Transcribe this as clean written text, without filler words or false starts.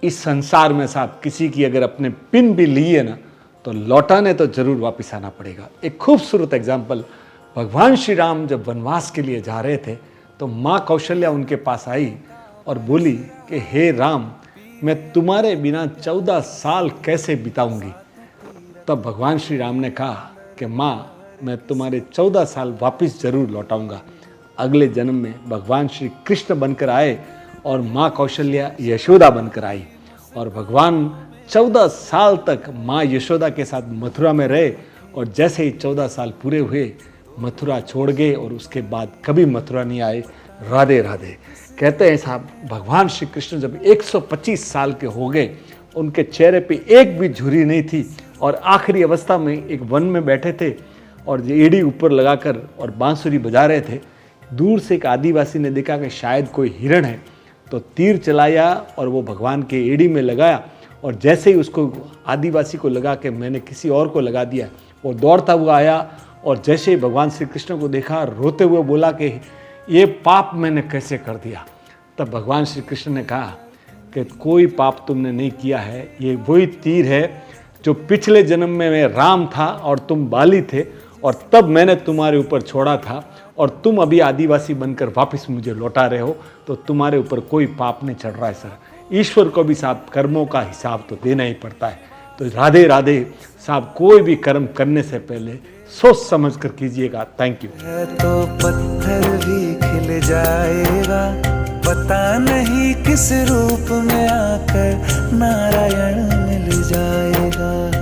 इस संसार में साहब किसी की अगर अपने पिन भी लिए ना तो लौटाने तो जरूर वापस आना पड़ेगा। एक खूबसूरत एग्जाम्पल, भगवान श्री राम जब वनवास के लिए जा रहे थे तो माँ कौशल्या उनके पास आई और बोली कि हे राम, मैं तुम्हारे बिना 14 साल कैसे बिताऊंगी। तब भगवान श्री राम ने कहा कि माँ, मैं तुम्हारे 14 साल वापस जरूर लौटाऊंगा। अगले जन्म में भगवान श्री कृष्ण बनकर आए और माँ कौशल्या यशोदा बनकर आई और भगवान 14 साल तक माँ यशोदा के साथ मथुरा में रहे और जैसे ही 14 साल पूरे हुए मथुरा छोड़ गए और उसके बाद कभी मथुरा नहीं आए। राधे राधे। कहते हैं साहब, भगवान श्री कृष्ण जब 125 साल के हो गए, उनके चेहरे पे एक भी झुर्री नहीं थी और आखिरी अवस्था में एक वन में बैठे थे और एड़ी ऊपर लगाकर और बांसुरी बजा रहे थे। दूर से एक आदिवासी ने देखा कि शायद कोई हिरण है, तो तीर चलाया और वो भगवान के एड़ी में लगाया और जैसे ही उसको आदिवासी को लगा कि मैंने किसी और को लगा दिया, वो दौड़ता हुआ आया और जैसे ही भगवान श्री कृष्ण को देखा, रोते हुए बोला कि ये पाप मैंने कैसे कर दिया। तब भगवान श्री कृष्ण ने कहा कि कोई पाप तुमने नहीं किया है, ये वही तीर है जो पिछले जन्म में मैं राम था और तुम बाली थे और तब मैंने तुम्हारे ऊपर छोड़ा था और तुम अभी आदिवासी बनकर वापस मुझे लौटा रहे हो, तो तुम्हारे ऊपर कोई पाप नहीं चढ़ रहा है सर। ईश्वर को भी साहब कर्मों का हिसाब तो देना ही पड़ता है। तो राधे राधे साहब, कोई भी कर्म करने से पहले सोच समझ कर कीजिएगा। Thank you. तो पत्थर भी खिल जाएगा, पता नहीं किस रूप में आकर नारायण मिल जाएगा।